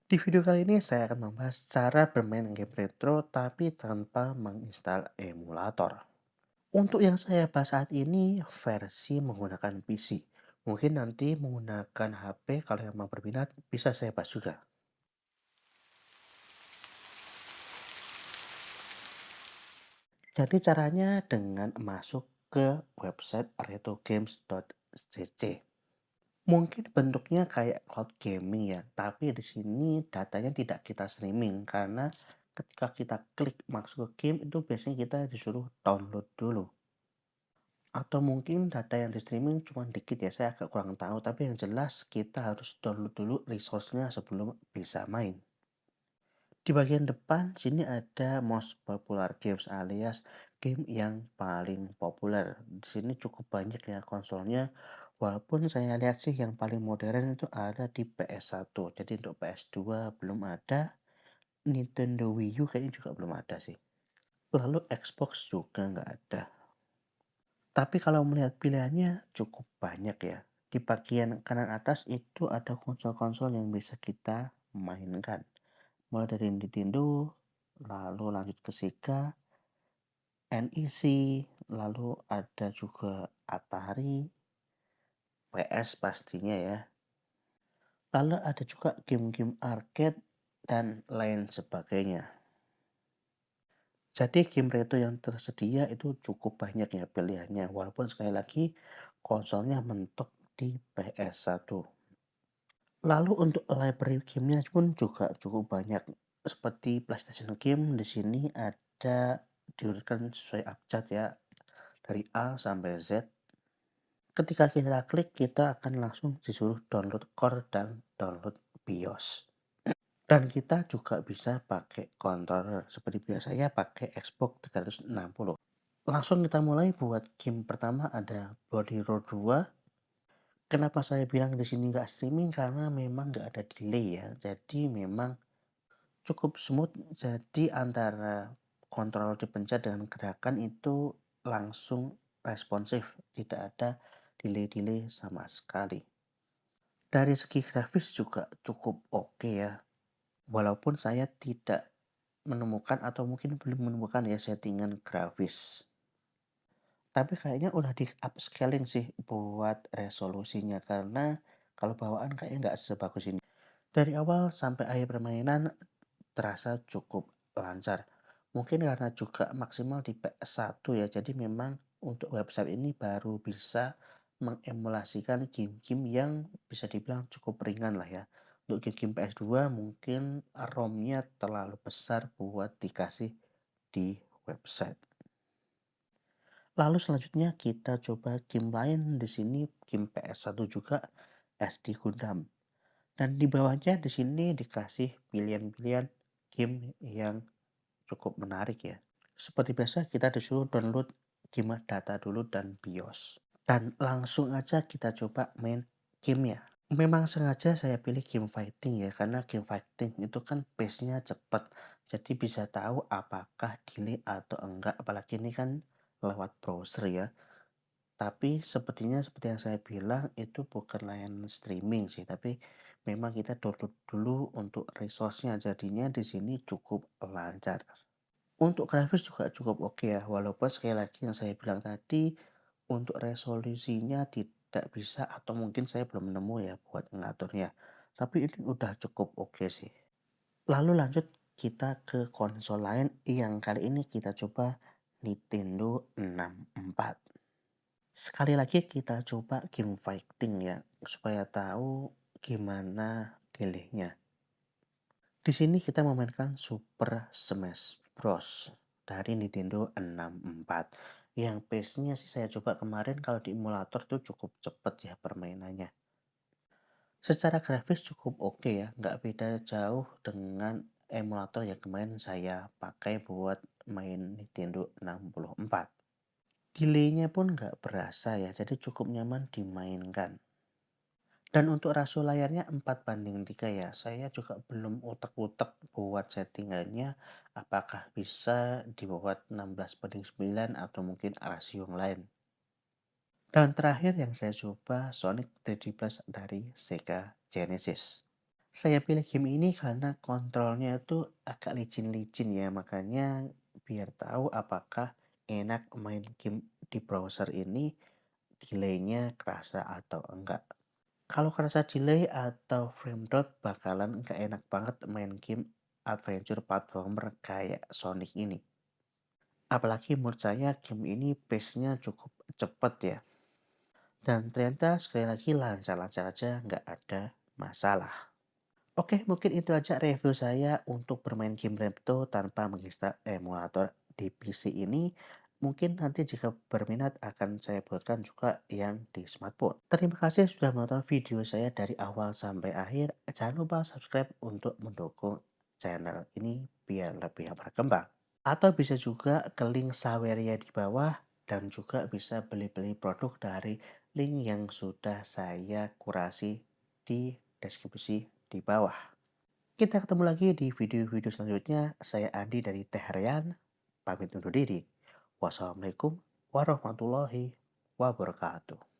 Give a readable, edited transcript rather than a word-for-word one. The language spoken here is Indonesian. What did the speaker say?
Di video kali ini saya akan membahas cara bermain game retro tapi tanpa menginstal emulator. Untuk yang saya bahas saat ini versi menggunakan PC. Mungkin nanti menggunakan HP kalau yang mau berminat bisa saya bahas juga. Jadi caranya dengan masuk ke website retrogames.cc. Mungkin bentuknya kayak cloud gaming ya, tapi di sini datanya tidak kita streaming karena ketika kita klik masuk ke game itu biasanya kita disuruh download dulu. Atau mungkin data yang di streaming cuma dikit ya, saya agak kurang tahu, tapi yang jelas kita harus download dulu resource-nya sebelum bisa main. Di bagian depan sini ada most popular games alias game yang paling populer. Di sini cukup banyak ya konsolnya. Walaupun saya lihat sih yang paling modern itu ada di PS1. Jadi untuk PS2 belum ada, Nintendo Wii U kayaknya juga belum ada sih. Lalu Xbox juga nggak ada. Tapi kalau melihat pilihannya cukup banyak ya. Di bagian kanan atas itu ada konsol-konsol yang bisa kita mainkan. Mulai dari Nintendo, lalu lanjut ke Sega, NEC, lalu ada juga Atari, PS pastinya ya. Lalu ada juga game-game arcade dan lain sebagainya. Jadi game retro yang tersedia itu cukup banyak ya pilihannya. Walaupun sekali lagi konsolnya mentok di PS1. Lalu untuk library gamenya pun juga cukup banyak. Seperti PlayStation Game di sini ada diurutkan sesuai abjad ya, dari A sampai Z. Ketika kita klik, kita akan langsung disuruh download core dan download BIOS. Dan kita juga bisa pakai controller seperti biasanya pakai Xbox 360. Langsung kita mulai buat game pertama ada Bloody Roar 2. Kenapa saya bilang di sini nggak streaming? Karena memang nggak ada delay ya. Jadi memang cukup smooth. Jadi antara kontrol dipencet dengan gerakan itu langsung responsif. Tidak ada delay-delay sama sekali. Dari segi grafis juga cukup oke ya. Walaupun saya tidak menemukan atau mungkin belum menemukan ya settingan grafis. Tapi kayaknya udah di upscaling sih buat resolusinya karena kalau bawaan kayaknya nggak sebagus ini. Dari awal sampai akhir permainan terasa cukup lancar. Mungkin karena juga maksimal di PS1 ya, jadi memang untuk website ini baru bisa mengemulasikan game-game yang bisa dibilang cukup ringan lah ya. Untuk game-game PS2 mungkin ROM-nya terlalu besar buat dikasih di website. Lalu selanjutnya kita coba game lain di sini game PS1 juga SD Gundam. Dan di bawahnya di sini dikasih pilihan-pilihan game yang cukup menarik ya. Seperti biasa kita disuruh download game data dulu dan BIOS. Dan langsung aja kita coba main gamenya. Memang sengaja saya pilih game fighting ya, karena game fighting itu kan pace-nya cepat. Jadi bisa tahu apakah delay atau enggak, apalagi ini kan lewat browser ya. Tapi sepertinya seperti yang saya bilang itu bukan layanan streaming sih, tapi memang kita download dulu untuk resource-nya. Jadinya di sini cukup lancar. Untuk grafis juga cukup oke ya, walaupun sekali lagi yang saya bilang tadi untuk resolusinya tidak bisa atau mungkin saya belum nemu ya buat ngaturnya. Tapi ini udah cukup oke sih. Lalu lanjut kita ke konsol lain yang kali ini kita coba Nintendo 64. Sekali lagi kita coba game fighting ya, supaya tahu gimana delaynya. Di sini kita memainkan Super Smash Bros. Dari Nintendo 64. Yang pace-nya sih saya coba kemarin kalau di emulator tuh cukup cepet ya permainannya. Secara grafis cukup oke ya, nggak beda jauh dengan emulator yang kemarin saya pakai buat main Nintendo 64. Delaynya pun nggak berasa ya, jadi cukup nyaman dimainkan. Dan untuk rasio layarnya 4:3 ya, saya juga belum utek-utek buat settingannya, apakah bisa dibuat 16:9 atau mungkin rasio yang lain. Dan terakhir yang saya coba Sonic 3D Plus dari Sega Genesis. Saya pilih game ini karena kontrolnya itu agak licin-licin ya, makanya biar tahu apakah enak main game di browser ini delay-nya kerasa atau enggak. Kalau kerasa delay atau frame drop bakalan enggak enak banget main game adventure platformer kayak Sonic ini. Apalagi menurut saya game ini pace-nya cukup cepet ya. Dan ternyata sekali lagi lancar-lancar aja nggak ada masalah. Oke, mungkin itu aja review saya untuk bermain game Repto tanpa menginstal emulator di PC ini. Mungkin nanti jika berminat akan saya buatkan juga yang di smartphone. Terima kasih sudah menonton video saya dari awal sampai akhir. Jangan lupa subscribe untuk mendukung channel ini biar lebih berkembang. Atau bisa juga ke link Saweria di bawah dan juga bisa beli-beli produk dari link yang sudah saya kurasi di deskripsi di bawah. Kita ketemu lagi di video-video selanjutnya. Saya Andi dari Teharian, pamit undur diri. Wassalamualaikum warahmatullahi wabarakatuh.